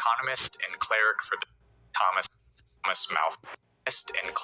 economist and cleric for the Thomas Malthus and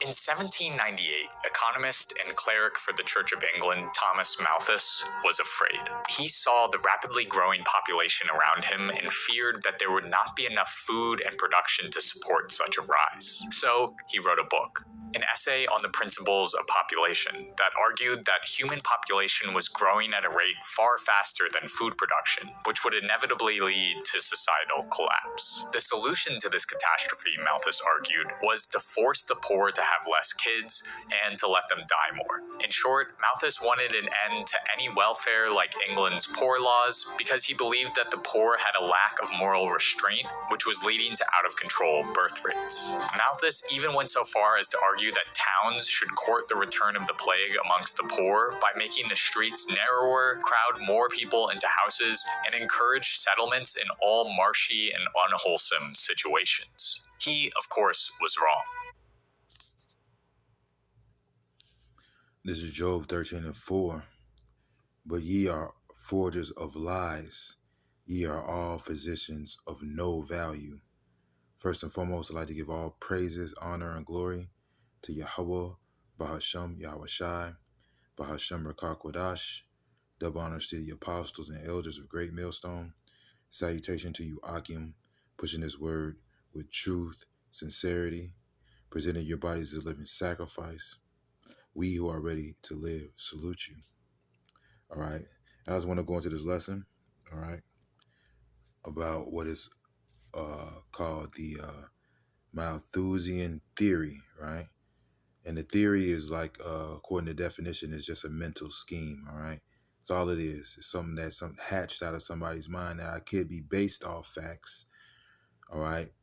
in 1798, economist and cleric for the Church of England Thomas Malthus was afraid. He saw the rapidly growing population around him and feared that there would not be enough food and production to support such a rise. So he wrote a book, an essay on the principles of population that argued that human population was growing at a rate far faster than food production, which would inevitably lead to societal collapse. The solution to this catastrophe, Malthus argued, was to force the poor to have less kids and to let them die more. In short, Malthus wanted an end to any welfare like England's poor laws because he believed that the poor had a lack of moral restraint, which was leading to out-of-control birth rates. Malthus even went so far as to argue that towns should court the return of the plague amongst the poor by making the streets narrower, crowd more people into houses, and encourage settlements in all marshy and unwholesome situations. He, of course, was wrong. This is Job 13:4. But ye are forgers of lies. Ye are all physicians of no value. First and foremost, I'd like to give all praises, honor, and glory to Yahweh, Bahasham, Yahweh Shai, Bahasham Rakah Kodash. Double honors to the apostles and elders of Great Millstone. Salutation to you, Akim, pushing this word with truth, sincerity, presenting your bodies as a living sacrifice. We who are ready to live salute you. All right. I just want to go into this lesson, all right, about what is called the Malthusian theory, right? And the theory is like, according to definition, is just a mental scheme, all right? It's all it is. It's something that's hatched out of somebody's mind that could be based off facts, all right?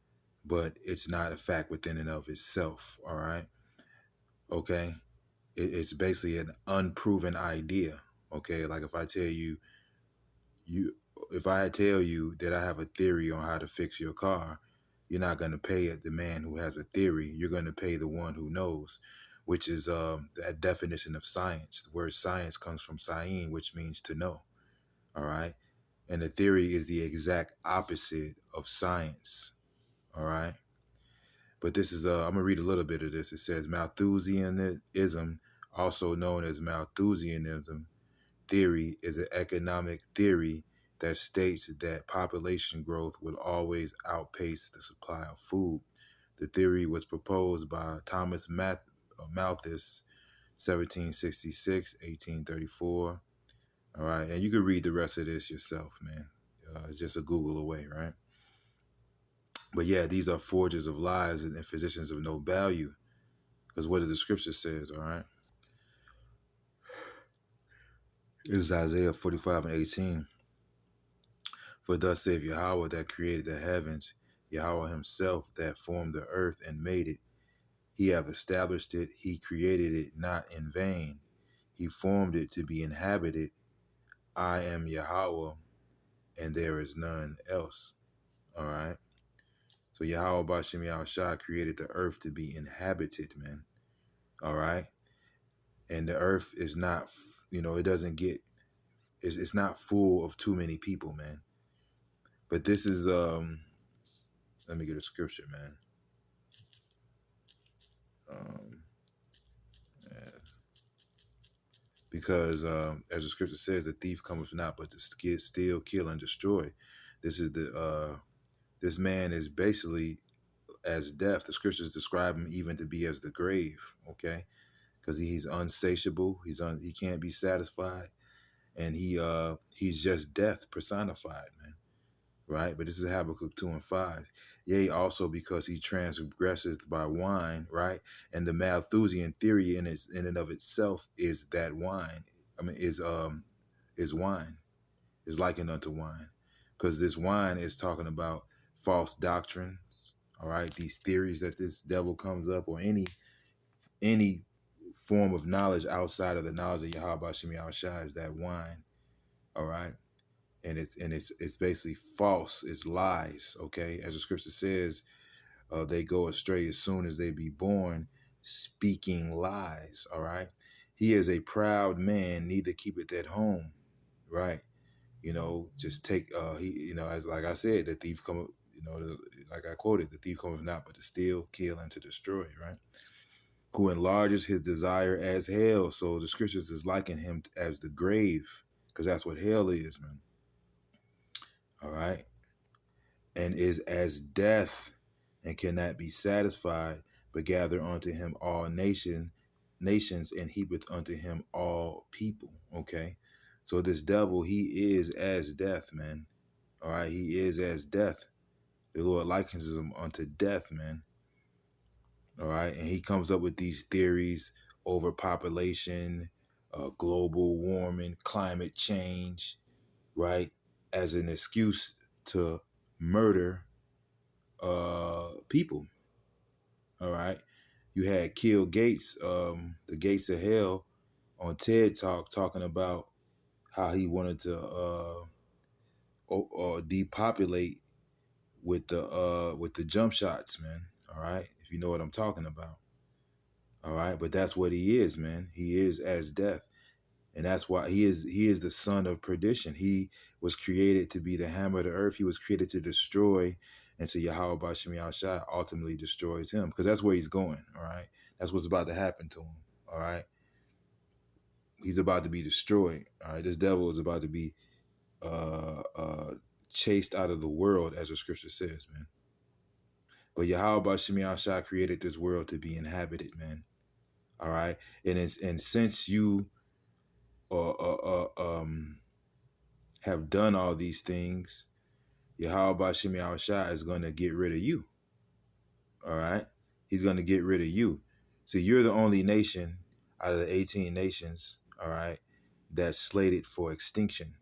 But it's not a fact within and of itself, all right? Okay? It's basically an unproven idea, okay? Like if I tell you, if I tell you that I have a theory on how to fix your car, you're not going to pay the man who has a theory. You're going to pay the one who knows, which is that definition of science. The word science comes from sayin, which means to know. All right. And the theory is the exact opposite of science. All right. But this is, I'm going to read a little bit of this. It says Malthusianism, also known as Malthusianism theory, is an economic theory that states that population growth will always outpace the supply of food. The theory was proposed by Thomas Malthus, 1766, 1834. All right, and you can read the rest of this yourself, man. It's just a Google away, right? But yeah, these are forgers of lies and physicians of no value, because what the scripture says, all right? It is Isaiah 45:18. For thus saith Yahweh that created the heavens, Yahweh himself that formed the earth and made it. He hath established it, he created it not in vain. He formed it to be inhabited. I am Yahweh, and there is none else. All right. So Yahweh Bashem Yahushua created the earth to be inhabited, man. All right. And the earth is not, it doesn't get, it's not full of too many people, man. But this is, let me get a scripture, man. Yeah. Because as the scripture says, the thief cometh not but to steal, kill, and destroy. This is this man is basically as death. The scriptures describe him even to be as the grave, okay? Because he's unsatiable, he can't be satisfied, and he's just death personified, man. Right? But this is Habakkuk 2:5. Yea, also because he transgresseth by wine, right? And the Malthusian theory in and of itself is that wine. I mean, is wine, is likened unto wine. Because this wine is talking about false doctrine, all right? These theories that this devil comes up, or any form of knowledge outside of the knowledge of Yahweh Shem Yahushua is that wine, all right? And it's basically false. It's lies. Okay, as the scripture says, they go astray as soon as they be born, speaking lies. All right. He is a proud man, neither keepeth at home. Right. Just take he as like I said, the thief come, like I quoted, the thief cometh not but to steal, kill, and to destroy, right? Who enlarges his desire as hell. So the scriptures is liking him as the grave, because that's what hell is, man. All right. And is as death, and cannot be satisfied, but gather unto him all nations, and heapeth unto him all people. Okay. So this devil, he is as death, man. All right. He is as death. The Lord likens him unto death, man. All right. And he comes up with these theories: overpopulation, global warming, climate change, right? As an excuse to murder people. All right. You had Kill Gates, the Gates of Hell, on TED Talk, talking about how he wanted to depopulate with the jump shots, man. All right. If you know what I'm talking about. All right. But that's what he is, man. He is as death. And that's why he is the son of perdition. He was created to be the hammer of the earth. He was created to destroy, and so Yahweh Bashim Yahshua ultimately destroys him, because that's where he's going. All right. That's what's about to happen to him. All right. He's about to be destroyed. All right. This devil is about to be uh uh chased out of the world, as the scripture says, man. But Yahweh Bashim Yahshua created this world to be inhabited, man. All right. And since you uh uh uh um have done all these things, Yahweh Bashim Yahushua is going to get rid of you. All right? He's going to get rid of you. So you're the only nation out of the 18 nations, all right, that's slated for extinction.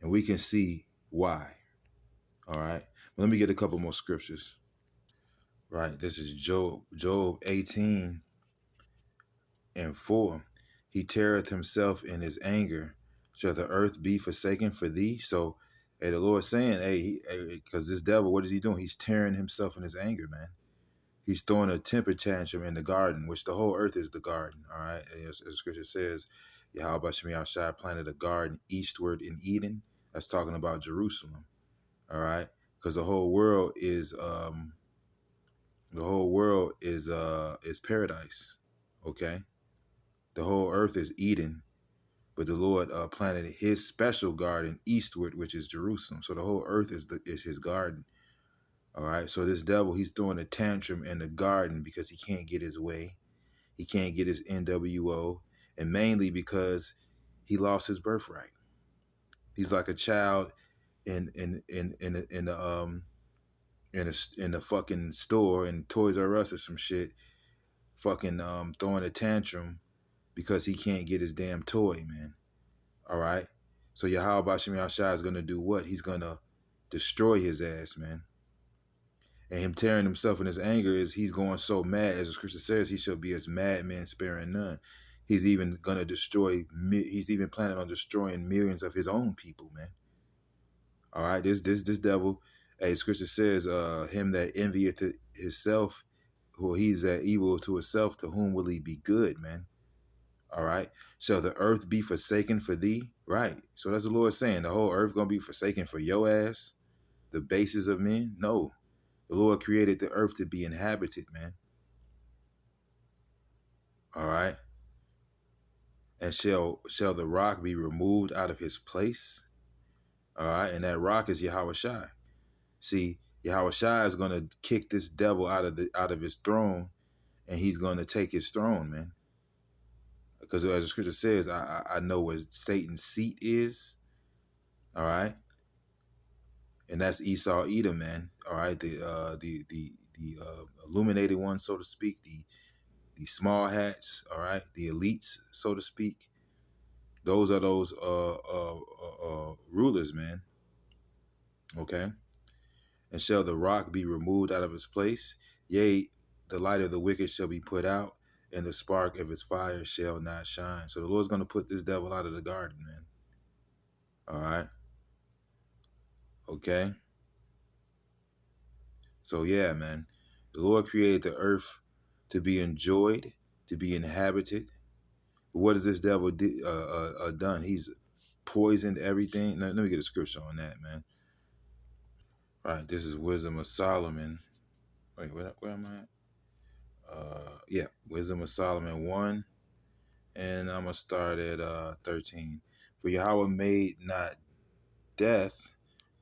And we can see why. All right? Let me get a couple more scriptures. Right? This is Job 18 and 4. He teareth himself in his anger. Shall the earth be forsaken for thee? So, hey, the Lord's saying, hey, because this devil, what is he doing? He's tearing himself in his anger, man. He's throwing a temper tantrum in the garden, which the whole earth is the garden, all right? As the scripture says, Yahweh Shem Yahshua planted a garden eastward in Eden. That's talking about Jerusalem, all right? Because the whole world is paradise, okay? The whole earth is Eden, but the Lord planted his special garden eastward, which is Jerusalem. So the whole earth is his garden. All right. So this devil, he's throwing a tantrum in the garden because he can't get his way. He can't get his NWO, and mainly because he lost his birthright. He's like a child in the fucking store in Toys R Us or some shit, fucking throwing a tantrum because he can't get his damn toy, man. All right. So Yahweh Bashim Yahshua is gonna do what? He's gonna destroy his ass, man. And him tearing himself in his anger is he's going so mad, as the scripture says, he shall be as madman sparing none. He's even gonna he's even planning on destroying millions of his own people, man. All right, this devil, as scripture says, him that envieth himself, who he's that evil to himself, to whom will he be good, man? All right. Shall the earth be forsaken for thee? Right. So that's the Lord saying, the whole earth gonna be forsaken for your ass, the basis of men? No. The Lord created the earth to be inhabited, man. All right. And shall the rock be removed out of his place? All right. And that rock is Yahweh Shai. See, Yahweh Shai is gonna kick this devil out of his throne, and he's gonna take his throne, man. Because as the scripture says, I know where Satan's seat is. All right. And that's Esau Edom, man. All right, the illuminated ones, so to speak, the small hats, all right, the elites, so to speak. Those are those rulers, man. Okay. And shall the rock be removed out of its place? Yea, the light of the wicked shall be put out, and the spark of its fire shall not shine. So the Lord's going to put this devil out of the garden, man. All right. Okay. So yeah, man, the Lord created the earth to be enjoyed, to be inhabited. But what has this devil done? poisoned everything. Let me get a scripture on that, man. All right, this is Wisdom of Solomon. Wait, where am I at? Yeah, Wisdom of Solomon 1, and I'm gonna start at 13. For Yahweh made not death,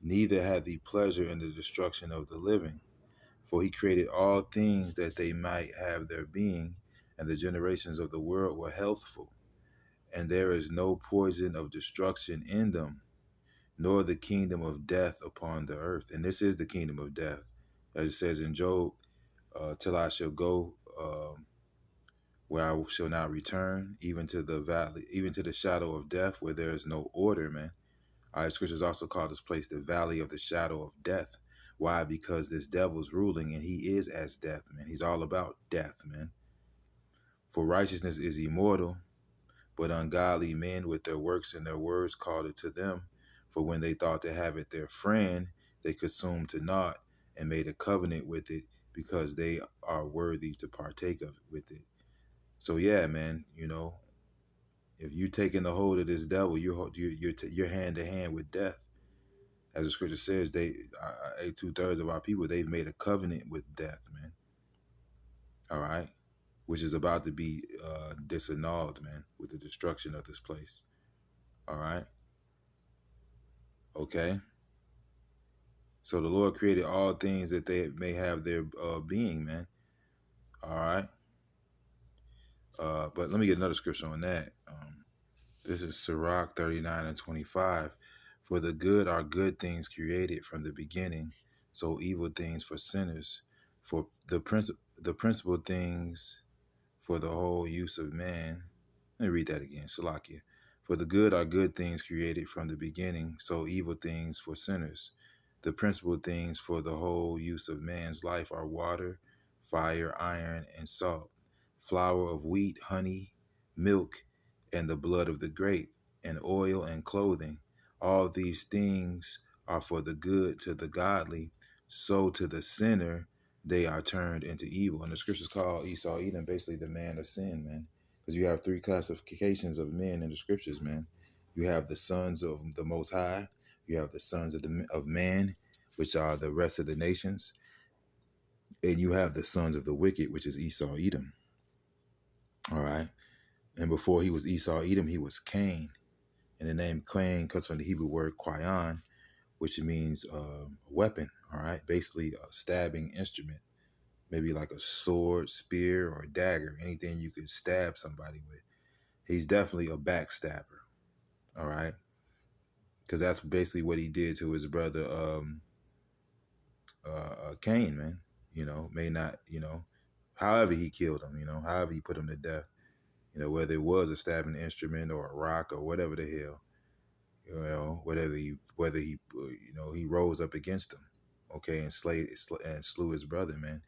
neither hath he pleasure in the destruction of the living. For he created all things that they might have their being, and the generations of the world were healthful. And there is no poison of destruction in them, nor the kingdom of death upon the earth. And this is the kingdom of death, as it says in Job, till I shall go where I shall not return, even to the valley, even to the shadow of death, where there is no order, man. All right, scriptures also call this place the valley of the shadow of death. Why? Because this devil's ruling, and he is as death, man. He's all about death, man. For righteousness is immortal, but ungodly men with their works and their words called it to them. For when they thought to have it their friend, they consumed to naught and made a covenant with it, because they are worthy to partake of it with it. So yeah, man, if you taking the hold of this devil, you're hand to hand with death. As the scripture says, they 2/3 of our people, they've made a covenant with death, man. All right, which is about to be disannulled, man, with the destruction of this place. All right, okay. So the Lord created all things that they may have their being, man. All right. But let me get another scripture on that. This is Sirach 39 and 25. For the good are good things created from the beginning, so evil things for sinners. For the principal things for the whole use of man. Let me read that again. Salakia. For the good are good things created from the beginning, so evil things for sinners. The principal things for the whole use of man's life are water, fire, iron, and salt, flour of wheat, honey, milk, and the blood of the grape, and oil and clothing. All these things are for the good to the godly, so to the sinner they are turned into evil. And the scriptures call Esau Edom basically the man of sin, man. Because you have three classifications of men in the scriptures, man. You have the sons of the Most High. You have the sons of man, which are the rest of the nations. And you have the sons of the wicked, which is Esau Edom. All right. And before he was Esau Edom, he was Cain. And the name Cain comes from the Hebrew word Kwayan, which means weapon. All right. Basically a stabbing instrument. Maybe like a sword, spear, or a dagger, anything you could stab somebody with. He's definitely a backstabber, all right? Because that's basically what he did to his brother Cain, man. May not, however he killed him, however he put him to death, whether it was a stabbing instrument or a rock or whatever the hell, he rose up against him, okay, and slew his brother, man.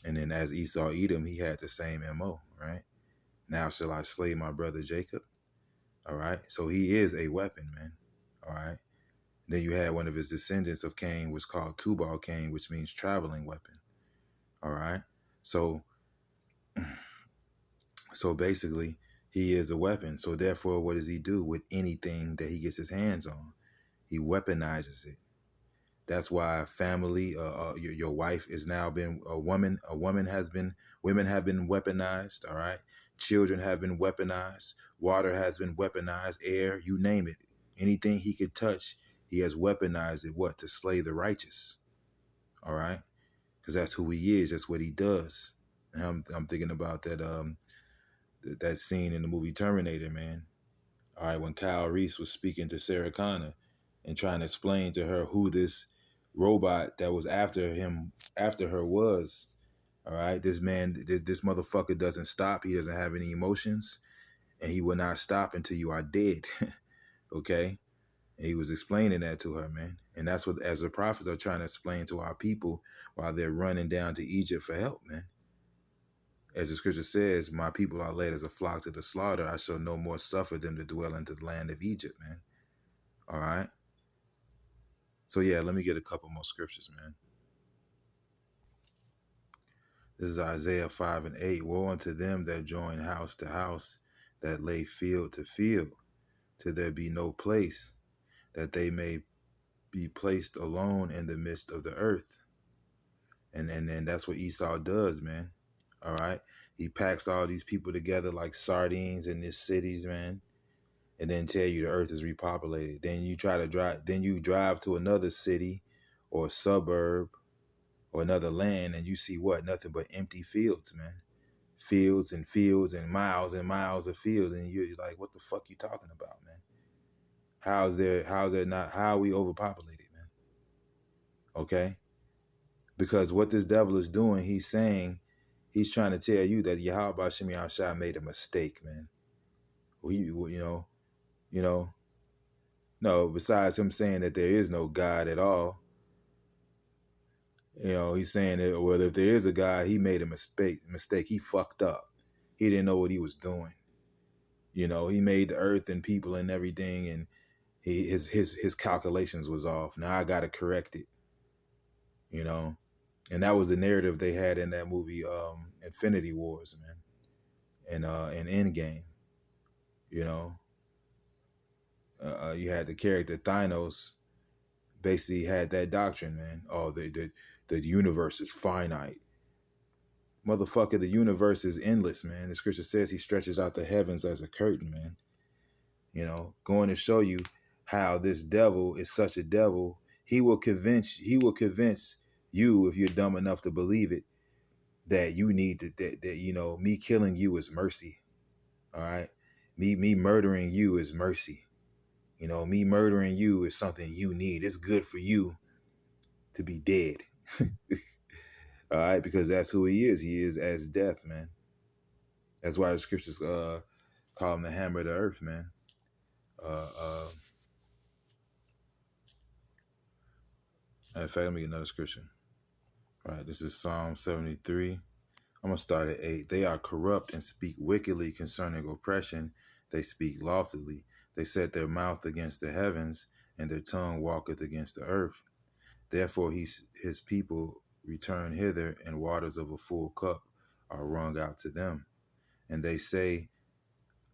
And then as Esau Edom, he had the same MO, right? Now shall I slay my brother Jacob? All right. So he is a weapon, man. All right. Then you had one of his descendants of Cain was called Tubal Cain, which means traveling weapon. All right. So basically he is a weapon. So therefore, what does he do with anything that he gets his hands on? He weaponizes it. That's why family, your wife is now been a woman. Women have been weaponized. All right. Children have been weaponized. Water has been weaponized. Air, you name it. Anything he could touch, he has weaponized it. What? To slay the righteous. All right. Because that's who he is. That's what he does. And I'm thinking about that scene in the movie Terminator, man. All right, when Kyle Reese was speaking to Sarah Connor and trying to explain to her who this robot that was after her was. All right, this motherfucker doesn't stop. He doesn't have any emotions, and he will not stop until you are dead. Okay, and he was explaining that to her, man. And that's what, as the prophets are trying to explain to our people while they're running down to Egypt for help, man. As the scripture says, my people are led as a flock to the slaughter. I shall no more suffer them to dwell into the land of Egypt, man. All right. So yeah, let me get a couple more scriptures, man. This is Isaiah 5 and 8. Woe unto them that join house to house, that lay field to field. till there be no place, that they may be placed alone in the midst of the earth. And then that's what Esau does, man. All right. He packs all these people together like sardines in these cities, man, and then tell you the earth is repopulated. Then you try to drive, then you drive to another city or suburb or another land, and you see what? Nothing but empty fields, man. Fields and miles of fields, and you're like, what the fuck you talking about, man? How's there not, how are we overpopulated, man? Okay? Because what this devil is doing, he's saying, he's trying to tell you that Yahweh Shemi Shai made a mistake, man. You know, no, besides him saying that there is no God at all, he's saying that, well, if there is a God, he made a mistake. He fucked up. He didn't know what he was doing. He made the earth and people and everything, and his calculations was off. Now I gotta correct it. And that was the narrative they had in that movie, Infinity Wars, man, and Endgame. You had the character Thanos basically had that doctrine, man. Oh, the universe is finite. Motherfucker, the universe is endless, man. The scripture says he stretches out the heavens as a curtain, man. Going to show you how this devil is such a devil. He will convince you, if you're dumb enough to believe it, that you need that me killing you is mercy. All right. Me murdering you is mercy. Me murdering you is something you need. It's good for you to be dead. All right, because that's who he is. He is as death, man. That's why the scriptures call him the hammer of the earth, man. In fact, let me get another scripture. All right, this is Psalm 73. I'm going to start at 8. They are corrupt and speak wickedly concerning oppression. They speak loftily. They set their mouth against the heavens, and their tongue walketh against the earth. Therefore his people return hither, and waters of a full cup are wrung out to them. And they say,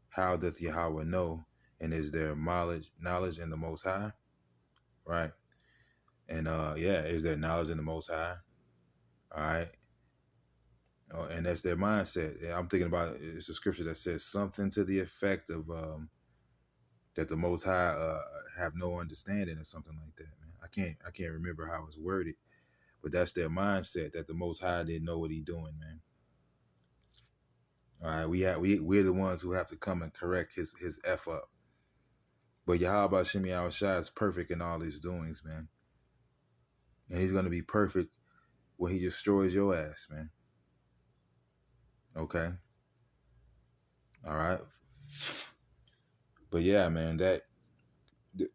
how doth Yahweh know? And is there knowledge in the Most High? Right. And is there knowledge in the Most High? All right. And that's their mindset. I'm thinking about, it's a scripture that says something to the effect of that the Most High have no understanding or something like that, man. I can't remember how it's worded, but that's their mindset, that the Most High didn't know what He doing, man. All right, we're the ones who have to come and correct his F up. But Yahweh Shemi Shai is perfect in all his doings, man. And he's going to be perfect when he destroys your ass, man. Okay? All right? But yeah, man,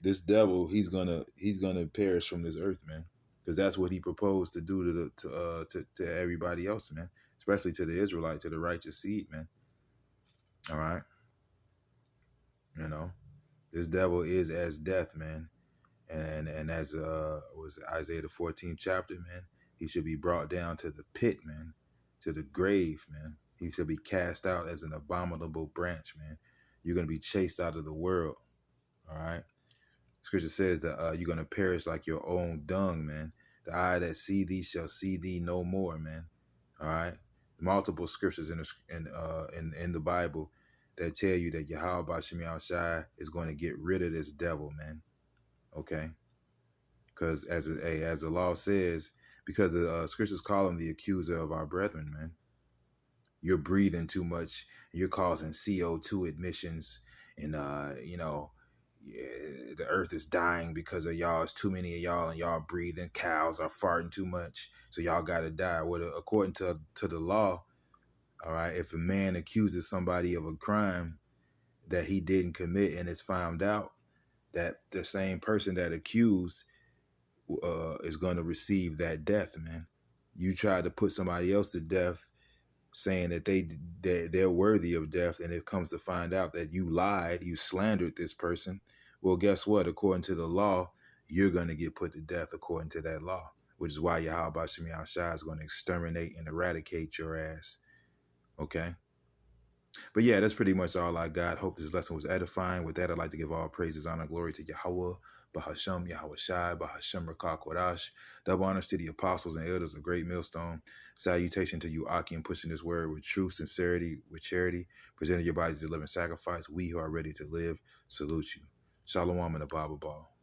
this devil, he's gonna perish from this earth, man. Because that's what he proposed to do to everybody else, man. Especially to the Israelite, to the righteous seed, man. All right? This devil is as death, man. And as was Isaiah the 14th chapter, man, he should be brought down to the pit, man, to the grave, man. He should be cast out as an abominable branch, man. You're going to be chased out of the world, all right? Scripture says that you're going to perish like your own dung, man. The eye that see thee shall see thee no more, man. All right? Multiple scriptures in the Bible that tell you that Yahweh Shemi Shai is going to get rid of this devil, man. Okay? Because as the law says, because the scriptures call him the accuser of our brethren, man. You're breathing too much. You're causing CO2 emissions, and the earth is dying because of y'all. It's too many of y'all, and y'all breathing. Cows are farting too much, so y'all gotta die. Well, according to the law, all right, if a man accuses somebody of a crime that he didn't commit and it's found out, that the same person that accused is going to receive that death, man. You tried to put somebody else to death, saying that they're worthy of death, and it comes to find out that you lied, you slandered this person. Well, guess what? According to the law, you're going to get put to death according to that law, which is why Yahweh Shemi Shai is going to exterminate and eradicate your ass. Okay? But yeah, that's pretty much all I got. Hope this lesson was edifying. With that, I'd like to give all praises, honor, glory to Yahweh, Bahasham, Yahweh Shai, Bahasham Rakah Kodash. Double honors to the apostles and elders of Great Millstone. Salutation to you, Aki, and pushing this word with truth, sincerity, with charity. Presenting your bodies as a living sacrifice. We who are ready to live, salute you. Shalom and a Baba Ball.